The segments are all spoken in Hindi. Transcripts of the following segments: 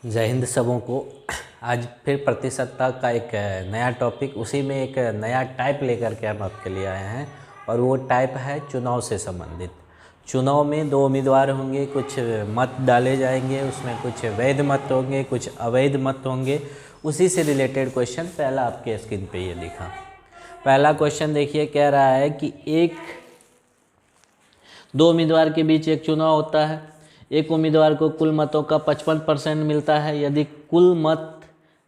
जय हिंद सबों को। आज फिर प्रतिशतता का एक नया टॉपिक, उसी में एक नया टाइप लेकर के हम आपके लिए आए हैं और वो टाइप है चुनाव से संबंधित। चुनाव में दो उम्मीदवार होंगे, कुछ मत डाले जाएंगे, उसमें कुछ वैध मत होंगे, कुछ अवैध मत होंगे। उसी से रिलेटेड क्वेश्चन पहला आपके स्क्रीन पे ये दिखा। पहला क्वेश्चन देखिए, कह रहा है कि दो उम्मीदवार के बीच एक चुनाव होता है। एक उम्मीदवार को कुल मतों का 55% मिलता है। यदि कुल मत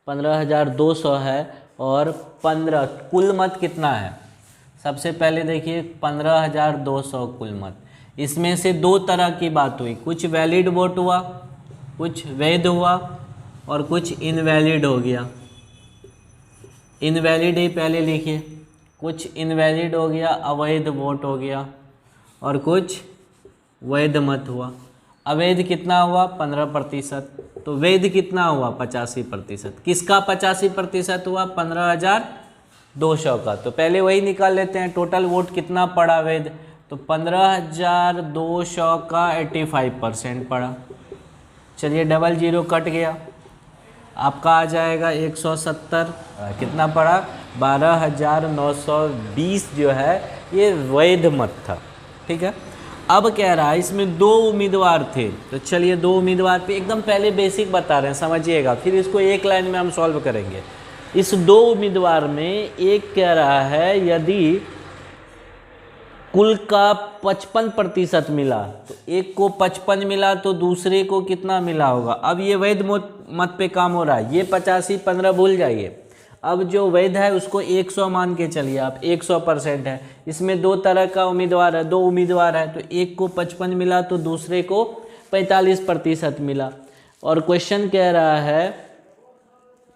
15,200 है और कुल मत कितना है, सबसे पहले देखिए 15,200 कुल मत। इसमें से दो तरह की बात हुई, कुछ वैलिड वोट हुआ, कुछ वैध हुआ और कुछ इनवैलिड हो गया। इनवैलिड ही पहले लिखिए, कुछ इनवैलिड हो गया, अवैध वोट हो गया और कुछ वैध मत हुआ। अवैध कितना हुआ 15%, तो वैध कितना हुआ 85%। किसका 85% हुआ 15,200 का। तो पहले वही निकाल लेते हैं, टोटल वोट कितना पड़ा वैध, तो 15,200 का 85% पड़ा। चलिए डबल जीरो कट गया, आपका आ जाएगा 170। कितना पड़ा 12,920 जो है ये वैध मत था। ठीक है, अब कह रहा है इसमें दो उम्मीदवार थे, तो चलिए दो उम्मीदवार पे एकदम पहले बेसिक बता रहे हैं, समझिएगा, फिर इसको एक लाइन में हम सॉल्व करेंगे। इस दो उम्मीदवार में एक कह रहा है यदि कुल का 55% मिला, तो एक को 55 मिला तो दूसरे को कितना मिला होगा। अब ये वैध मत पे काम हो रहा है, ये 85-15 भूल जाइए। अब जो वैध है उसको 100 मान के चलिए आप, 100% है। इसमें दो तरह का उम्मीदवार है, दो उम्मीदवार है, तो एक को 55 मिला तो दूसरे को 45% मिला। और क्वेश्चन कह रहा है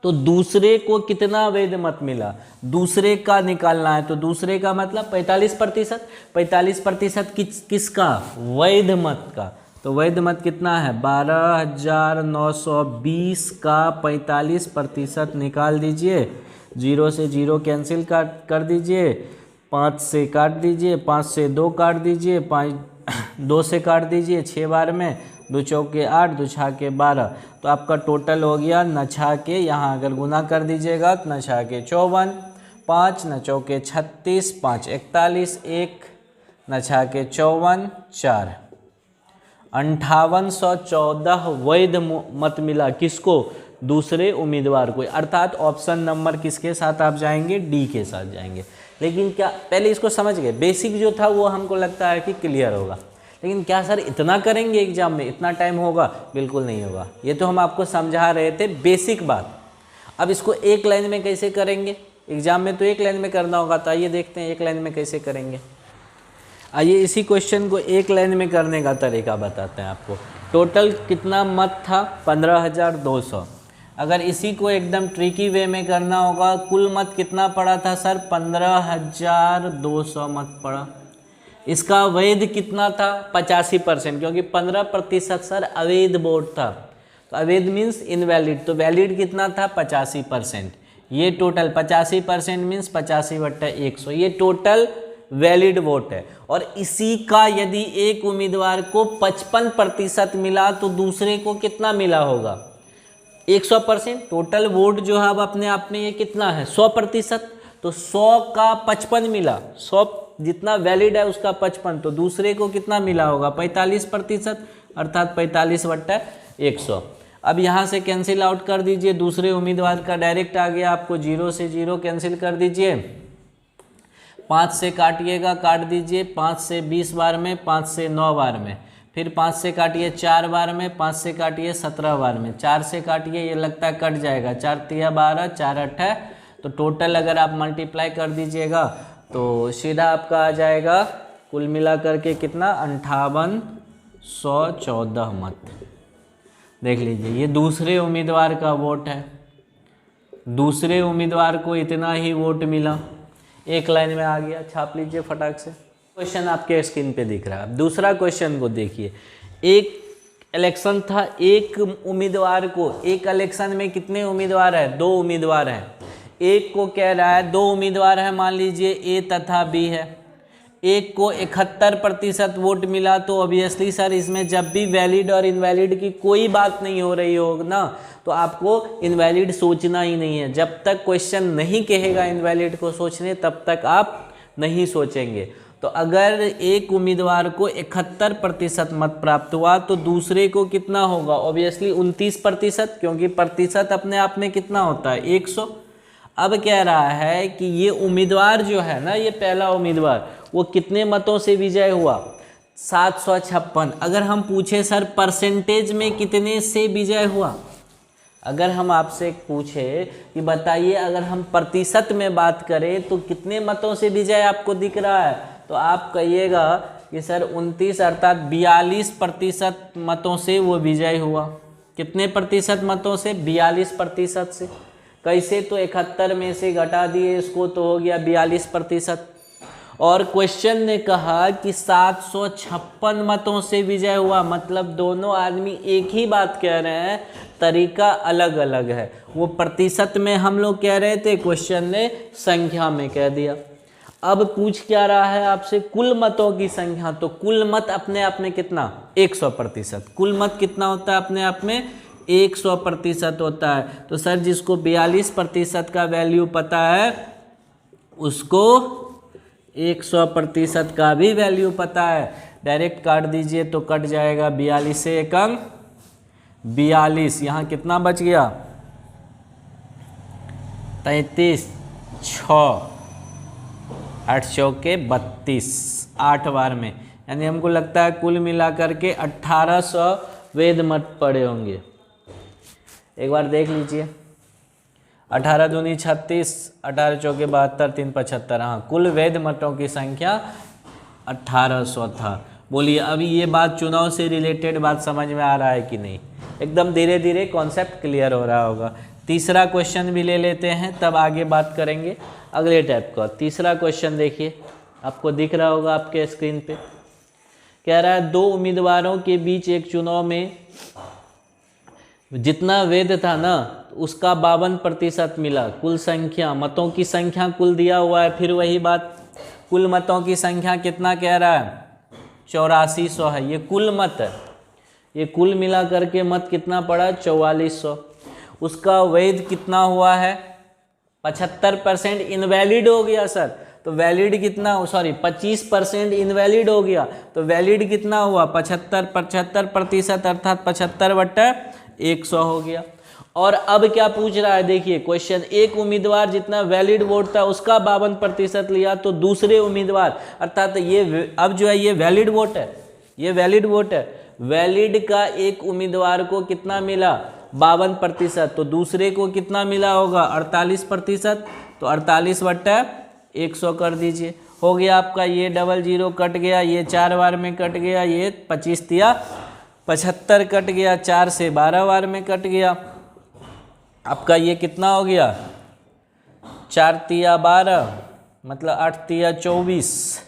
तो दूसरे को कितना वैध मत मिला, दूसरे का निकालना है। तो दूसरे का मतलब 45%, 45% किसका, वैध मत का। तो वैध मत कितना है 12,920 का 45% निकाल दीजिए। 0 से 0 कैंसिल कर दीजिए, 5 से काट दीजिए, 5 से 2 काट दीजिए, 2 से काट दीजिए 6 बार में, 2 चौके 8, 2 छाके 12। तो आपका टोटल हो गया, न छाके यहाँ अगर गुना कर दीजिएगा तो न छाके 54, 5 न चौके 36, 5 41, 1 न छाके 54, 4 5814 वैध मत मिला। किसको, दूसरे उम्मीदवार को। अर्थात ऑप्शन नंबर किसके साथ आप जाएंगे, डी के साथ जाएंगे। लेकिन क्या पहले इसको समझ गए, बेसिक जो था वो हमको लगता है कि क्लियर होगा। लेकिन क्या सर इतना करेंगे एग्जाम में, इतना टाइम होगा, बिल्कुल नहीं होगा। ये तो हम आपको समझा रहे थे बेसिक बात। अब इसको एक लाइन में कैसे करेंगे, एग्जाम में तो एक लाइन में करना होगा, तो आइए देखते हैं एक लाइन में कैसे करेंगे। आइए इसी क्वेश्चन को एक लाइन में करने का तरीका बताते हैं आपको। टोटल कितना मत था 15,200। अगर इसी को एकदम ट्रिकी वे में करना होगा, कुल मत कितना पड़ा था सर 15,200 मत पड़ा। इसका वैध कितना था 85%, क्योंकि 15% सर अवैध वोट था। तो अवैध मीन्स इनवैलिड, तो वैलिड कितना था 85%। ये टोटल 85% मीन्स 85/100, ये टोटल वैलिड वोट है। और इसी का यदि एक उम्मीदवार को 55% मिला तो दूसरे को कितना मिला होगा 100%। टोटल वोट जो है अब अपने आप में ये कितना है 100%। तो 100 का 55 मिला, 100 जितना वैलिड है उसका 55, तो दूसरे को कितना मिला होगा 45%, अर्थात 45/100। अब यहाँ से कैंसिल आउट कर दीजिए, दूसरे उम्मीदवार का डायरेक्ट आ गया आपको, 0 से 0 कैंसिल कर दीजिए, 5 से काटिएगा काट दीजिए, 5 से 20 बार में, 5 से 9 बार में, फिर 5 से काटिए 4 बार में, 5 से काटिए 17 बार में, 4 से काटिए, ये लगता है कट जाएगा, 4 तिया 12, 4 8, तो टोटल अगर आप मल्टीप्लाई कर दीजिएगा तो सीधा आपका आ जाएगा कुल मिला करके कितना 5814 मत। देख लीजिए ये दूसरे उम्मीदवार का वोट है, दूसरे उम्मीदवार को इतना ही वोट मिला। एक लाइन में आ गया, छाप लीजिए फटाक से। क्वेश्चन आपके स्क्रीन पे दिख रहा है। अब दूसरा क्वेश्चन को देखिए, एक इलेक्शन था, एक उम्मीदवार को, एक इलेक्शन में कितने उम्मीदवार है, दो उम्मीदवार हैं। एक को कह रहा है, दो उम्मीदवार है, मान लीजिए ए तथा बी है। एक को 71% वोट मिला, तो ऑब्वियसली सर इसमें जब भी वैलिड और इनवैलिड की कोई बात नहीं हो रही होगी ना, तो आपको इनवैलिड सोचना ही नहीं है। जब तक क्वेश्चन नहीं कहेगा इनवैलिड को सोचने, तब तक आप नहीं सोचेंगे। तो अगर एक उम्मीदवार को 71% मत प्राप्त हुआ तो दूसरे को कितना होगा? ऑब्वियसली 29%, क्योंकि प्रतिशत अपने आप में कितना होता है? 100। अब कह रहा है कि ये उम्मीदवार जो है ना, ये पहला उम्मीदवार, वो कितने मतों से विजय हुआ? 756। अगर हम पूछे सर परसेंटेज में कितने से विजय हुआ, अगर हम आपसे पूछे कि बताइए अगर हम प्रतिशत में बात करें तो कितने मतों से विजय आपको दिख रहा है, तो आप कहिएगा कि सर 29 अर्थात 42% मतों से वो विजय हुआ। कितने प्रतिशत मतों से? 42% से। कैसे? तो 71 में से घटा दिए इसको तो हो गया 42%। और क्वेश्चन ने कहा कि 756 मतों से विजय हुआ, मतलब दोनों आदमी एक ही बात कह रहे हैं, तरीका अलग अलग है। वो प्रतिशत में हम लोग कह रहे थे, क्वेश्चन ने संख्या में कह दिया। अब पूछ क्या रहा है आपसे? कुल मतों की संख्या। तो कुल मत अपने आप में कितना? 100%। कुल मत कितना होता है अपने आप में? 100% होता है। तो सर जिसको 42% का वैल्यू पता है उसको 100% का भी वैल्यू पता है। डायरेक्ट काट दीजिए तो कट जाएगा 42 से 1 42। यहाँ कितना बच गया? 33, 6, 8 चौके 32, 8 बार में। यानी हमको लगता है कुल मिलाकर के 1800 वेद मत पड़े होंगे। एक बार देख लीजिए, 18 दूनी 36, 18 चौके 72, 3 75। हाँ, कुल वेद मतों की संख्या 1800 था। बोलिए अभी ये बात चुनाव से रिलेटेड बात समझ में आ रहा है कि नहीं? एकदम धीरे धीरे कॉन्सेप्ट क्लियर हो रहा होगा। तीसरा क्वेश्चन भी ले लेते हैं, तब आगे बात करेंगे अगले टाइप का। तीसरा क्वेश्चन देखिए, आपको दिख रहा होगा आपके स्क्रीन पे। कह रहा है दो उम्मीदवारों के बीच एक चुनाव में जितना वेद था ना उसका 52% मिला। कुल संख्या, मतों की संख्या कुल दिया हुआ है, फिर वही बात, कुल मतों की संख्या कितना कह रहा है? 8400 है। ये कुल मत है, ये कुल मिला करके मत कितना पड़ा? 4400। उसका वैध कितना हुआ है? 75% इनवैलिड हो गया सर। तो वैलिड कितना? सॉरी 25% इनवैलिड हो गया, तो वैलिड कितना हुआ? 75% अर्थात 75/100 हो गया। और अब क्या पूछ रहा है देखिए क्वेश्चन, एक उम्मीदवार जितना वैलिड वोट था उसका 52% लिया, तो दूसरे उम्मीदवार अर्थात ये अब जो है ये वैलिड वोट है, ये वैलिड वोट है। वैलिड का एक उम्मीदवार को कितना मिला? 52%। तो दूसरे को कितना मिला होगा? 48%। तो 48/100 कर दीजिए, हो गया आपका। ये 00 कट गया, ये 4 बार में कट गया, ये 25 तिया 75 कट गया, 4 से 12 बार में कट गया। आपका ये कितना हो गया? 4 तिया 12 मतलब 8 तिया 24,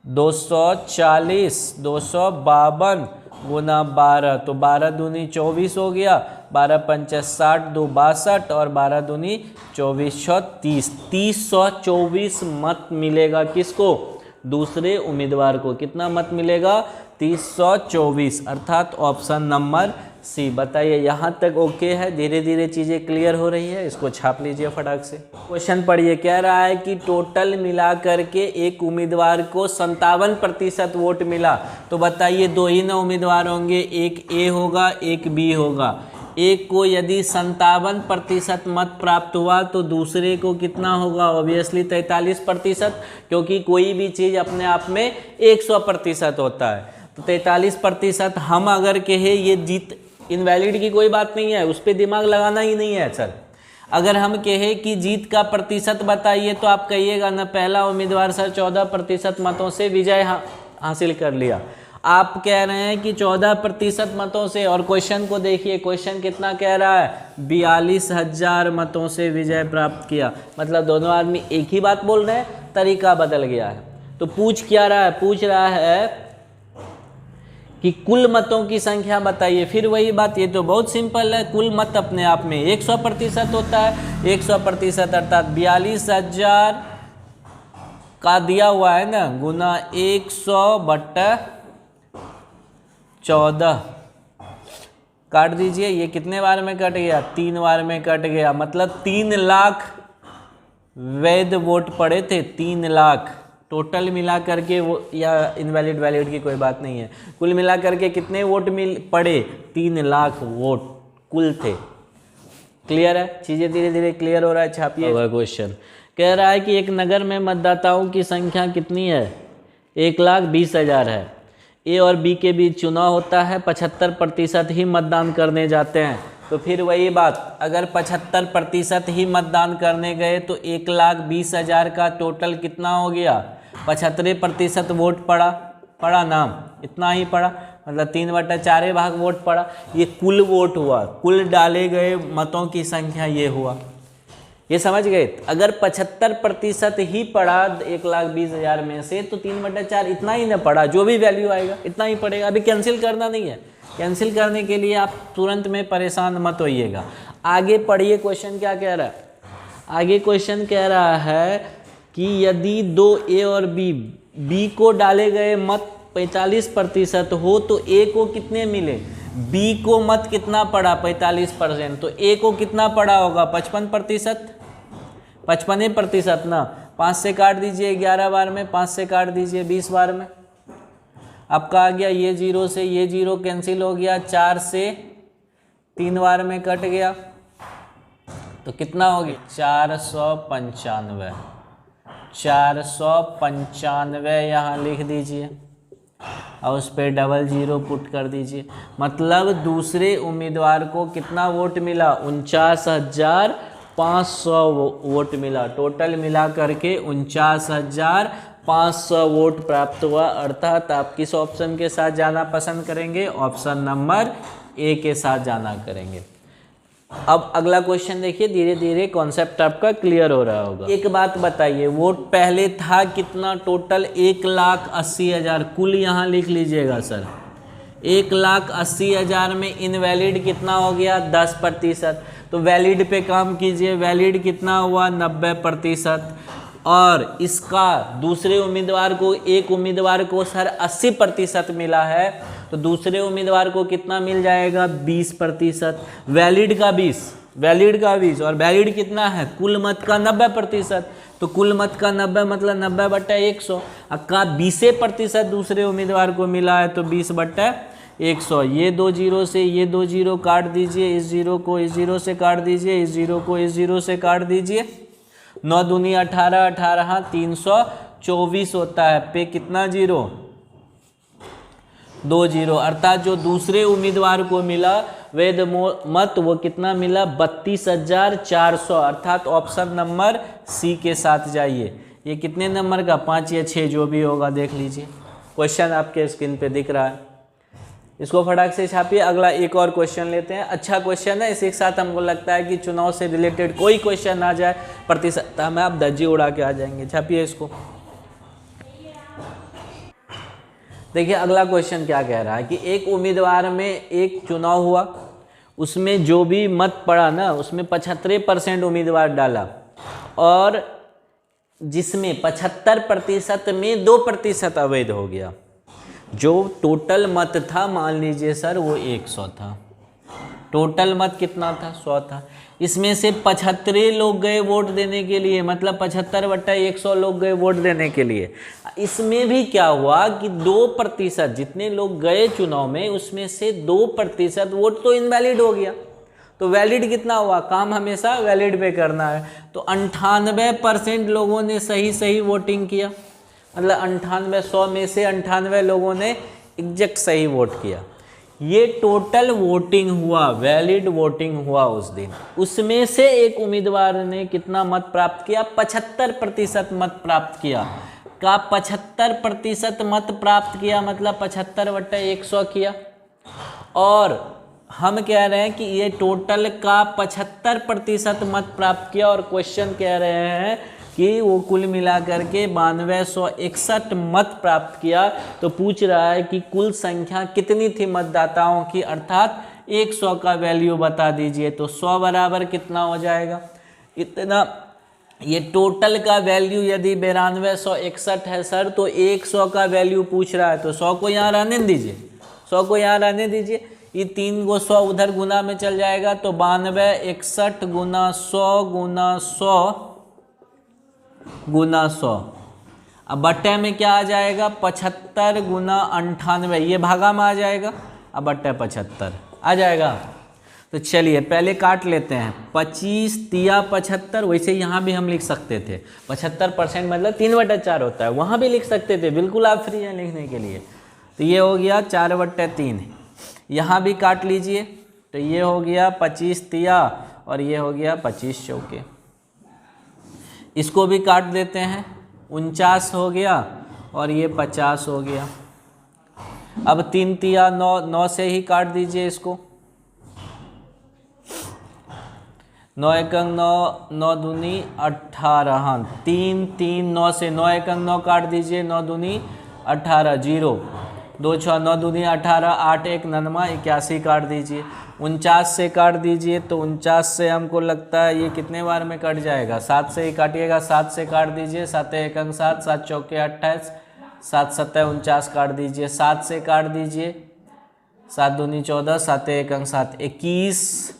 240, 252 गुना 12, तो 12 दूनी 24 हो गया, 12 पंचे 60, 2 62 और 12 दूनी 24 30, 324 मत मिलेगा। किसको? दूसरे उम्मीदवार को। कितना मत मिलेगा? 324, अर्थात ऑप्शन नंबर सी। बताइए यहाँ तक ओके है? धीरे धीरे चीज़ें क्लियर हो रही है? इसको छाप लीजिए फटाक से। क्वेश्चन पढ़िए, कह रहा है कि टोटल मिला करके एक उम्मीदवार को 57% वोट मिला। तो बताइए दो ही ना उम्मीदवार होंगे, एक ए होगा एक बी होगा। एक को यदि 57% मत प्राप्त हुआ तो दूसरे को कितना होगा? ऑब्वियसली 43%, क्योंकि कोई भी चीज़ अपने आप में 100% होता है। तो 43% हम अगर कहे ये जीत, इनवैलिड की कोई बात नहीं है, उस पर दिमाग लगाना ही नहीं है सर। अगर हम कहे कि जीत का प्रतिशत बताइए तो आप कहिएगा ना पहला उम्मीदवार सर 14% मतों से विजय हासिल कर लिया। आप कह रहे हैं कि 14% मतों से, और क्वेश्चन को देखिए, क्वेश्चन कितना कह रहा है? 42,000 मतों से विजय प्राप्त किया। मतलब दोनों आदमी एक ही बात बोल रहे हैं, तरीका बदल गया है। तो पूछ क्या रहा है? पूछ रहा है कि कुल मतों की संख्या बताइए। फिर वही बात, ये तो बहुत सिंपल है, कुल मत अपने आप में 100% होता है। 100% अर्थात 42,000 का दिया हुआ है ना, गुना 100/14, काट दीजिए, ये कितने बार में कट गया, 3 बार में कट गया, मतलब 3 लाख वैध वोट पड़े थे, 3 लाख टोटल मिला करके वो, या इनवैलिड वैलिड की कोई बात नहीं है, कुल मिला करके कितने वोट पड़े, 3 लाख वोट कुल थे। क्लियर है, चीज़ें धीरे धीरे क्लियर हो रहा है। छापिए क्वेश्चन, कह रहा है कि एक नगर में मतदाताओं की संख्या कितनी है, 1,20,000 है। ए और बी के बीच चुनाव होता है, 75% ही मतदान करने जाते हैं। तो फिर वही बात, अगर 75% ही मतदान करने गए तो 1,20,000 का टोटल कितना हो गया, 75% वोट पड़ा ना, इतना ही पड़ा, मतलब 3/4 भाग वोट पड़ा। ये कुल वोट हुआ, कुल डाले गए मतों की संख्या ये हुआ। ये समझ गए, अगर 75% ही पड़ा 1,20,000 में से तो 3/4 इतना ही ना पड़ा, जो भी वैल्यू आएगा इतना ही पड़ेगा। अभी कैंसिल करना नहीं है, कैंसिल करने के लिए आप तुरंत में परेशान मत होइएगा। आगे पढ़िए, क्वेश्चन क्या कह रहा है। आगे क्वेश्चन कह रहा है कि यदि 2 ए और बी को डाले गए मत 45% हो तो ए को कितने मिले, बी को मत कितना पड़ा 45%, तो ए को कितना पड़ा होगा 55%, 55% ना। 5 से काट दीजिए 11 बार में, 5 से काट दीजिए 20 बार में। आपका आ गया ये 0 से ये 0 कैंसिल हो गया, 4 से 3 बार में कट गया, तो कितना हो गया 495। 495 यहाँ लिख दीजिए और उस पर डबल 0 पुट कर दीजिए। मतलब दूसरे उम्मीदवार को कितना वोट मिला, 49,500 वोट मिला। टोटल मिला करके 49,500 वोट प्राप्त हुआ। अर्थात आप किस ऑप्शन के साथ जाना पसंद करेंगे, ऑप्शन नंबर ए के साथ जाना करेंगे। अब अगला क्वेश्चन देखिए, धीरे धीरे कॉन्सेप्ट आपका क्लियर हो रहा होगा। एक बात बताइए, वोट पहले था कितना, टोटल 1,80,000, कुल यहाँ लिख लीजिएगा सर। 1,80,000 में इनवैलिड कितना हो गया 10%, तो वैलिड पे काम कीजिए। वैलिड कितना हुआ 90%, और इसका दूसरे उम्मीदवार को, एक उम्मीदवार को सर 80% मिला है, तो दूसरे उम्मीदवार को कितना मिल जाएगा 20%। वैलिड का 20, वैलिड का 20, और वैलिड कितना है कुल मत का 90%, तो कुल मत का 90 मतलब 90/100 का 20% दूसरे उम्मीदवार को मिला है, तो 20/100। ये 2 0 से ये 2 0 काट दीजिए, इस 0 को इस 0 से काट दीजिए, इस 0 को इस 0 से काट दीजिए। 9 दूनी 18, 18 324 होता है, पे कितना 0, 2 0। अर्थात जो दूसरे उम्मीदवार को मिला वैध मत, वो कितना मिला 32,400। अर्थात ऑप्शन नंबर सी के साथ जाइए। ये कितने नंबर का, 5 या 6 जो भी होगा देख लीजिए। क्वेश्चन आपके स्क्रीन पे दिख रहा है, इसको फटाक से छापिए। अगला एक और क्वेश्चन लेते हैं। अच्छा क्वेश्चन है, इसी के साथ हमको लगता है कि चुनाव से रिलेटेड कोई क्वेश्चन ना जाए, प्रतिशतता में आप धज्जी उड़ा के आ जाएंगे। छापिए इसको। देखिए अगला क्वेश्चन क्या कह रहा है कि एक उम्मीदवार में एक चुनाव हुआ, उसमें जो भी मत पड़ा ना, उसमें 75% उम्मीदवार डाला, और जिसमें 75% में 2% अवैध हो गया। जो टोटल मत था, मान लीजिए सर वो 100 था, टोटल मत कितना था 100 था। इसमें से 75 लोग गए वोट देने के लिए, मतलब 75/100 लोग गए वोट देने के लिए। इसमें भी क्या हुआ कि 2%, जितने लोग गए चुनाव में उसमें से 2% वोट तो इनवैलिड हो गया। तो वैलिड कितना हुआ, काम हमेशा वैलिड पे करना है। तो 98% लोगों ने सही वोटिंग किया, मतलब 98, 100 में से 98 लोगों ने एग्जैक्ट सही वोट किया। ये टोटल वोटिंग हुआ, वैलिड वोटिंग हुआ उस दिन। उसमें से एक उम्मीदवार ने कितना मत प्राप्त किया, 75% मत प्राप्त किया। का 75% मत प्राप्त किया, मतलब 75/100 किया। और हम कह रहे हैं कि ये टोटल का 75% मत प्राप्त किया, और क्वेश्चन कह रहे हैं कि वो कुल मिला करके 9261 मत प्राप्त किया। तो पूछ रहा है कि कुल संख्या कितनी थी मतदाताओं की, अर्थात 100 का वैल्यू बता दीजिए। तो 100 बराबर कितना हो जाएगा, इतना। ये टोटल का वैल्यू यदि 9261 है सर, तो 100 का वैल्यू पूछ रहा है, तो 100 को यहाँ रहने दीजिए, 100 को यहाँ रहने दीजिए। ये 3 को 100 उधर गुना में चल जाएगा तो 92, 61 गुना 100 गुना 100 गुना 100। अब बट्टे में क्या आ जाएगा, 75 गुना 98, ये भागा में आ जाएगा। अब बट्टे 75 आ जाएगा। तो चलिए पहले काट लेते हैं। 25 तिया 75, वैसे यहाँ भी हम लिख सकते थे 75% मतलब 3/4 होता है, वहाँ भी लिख सकते थे, बिल्कुल आप फ्री हैं लिखने के लिए। तो ये हो गया 4/3। यहाँ भी काट लीजिए, तो ये हो गया 25 तिया और ये हो गया 25 चौके। इसको भी काट देते हैं, 49 हो गया और ये 50 हो गया। अब 3 तिया 9, 9 से ही काट दीजिए इसको। 9 एकंग 9, 9 दूनी 18, हाँ 3 3 9 से 9 एकंग 9 काट दीजिए, 9 दूनी 18, 0 2 6 9 दूनी 18, 8 1 99, 81 काट दीजिए। 49 से काट दीजिए, तो 49 से हमको लगता है ये कितने बार में कट जाएगा, 7 से ही काटिएगा। 7 से काट दीजिए, 7 एकंग 7, 7 चौके 28, 7 7 49 काट दीजिए। 7 से काट दीजिए, 7 दूनी 14, 7 एकंग 7, 21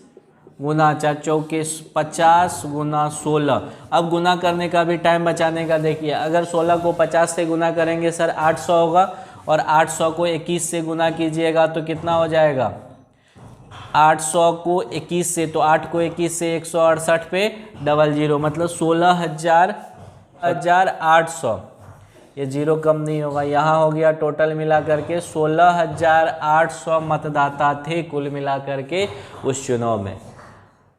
गुना 4 चौके 50 गुना 16। अब गुना करने का भी टाइम बचाने का देखिए, अगर 16 को 50 से गुना करेंगे सर 800 होगा, और 800 को 21 से गुना कीजिएगा तो कितना हो जाएगा, 800 को 21 से, तो 8 को 21 से 168 पे 00, मतलब 16,800। ये 0 कम नहीं होगा, यहाँ हो गया टोटल मिला करके 16,800 मतदाता थे कुल मिला करके उस चुनाव में।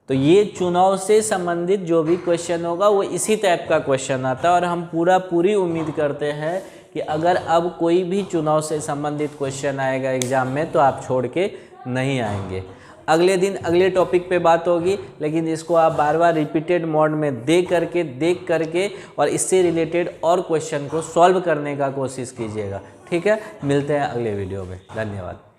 तो ये चुनाव से संबंधित जो भी क्वेश्चन होगा वो इसी टाइप का क्वेश्चन आता है, और हम पूरी उम्मीद करते हैं कि अगर अब कोई भी चुनाव से संबंधित क्वेश्चन आएगा एग्जाम में तो आप छोड़ के नहीं आएंगे। अगले दिन अगले टॉपिक पे बात होगी, लेकिन इसको आप बार बार रिपीटेड मोड में देख करके और इससे रिलेटेड और क्वेश्चन को सॉल्व करने का कोशिश कीजिएगा। ठीक है, मिलते हैं अगले वीडियो में। धन्यवाद।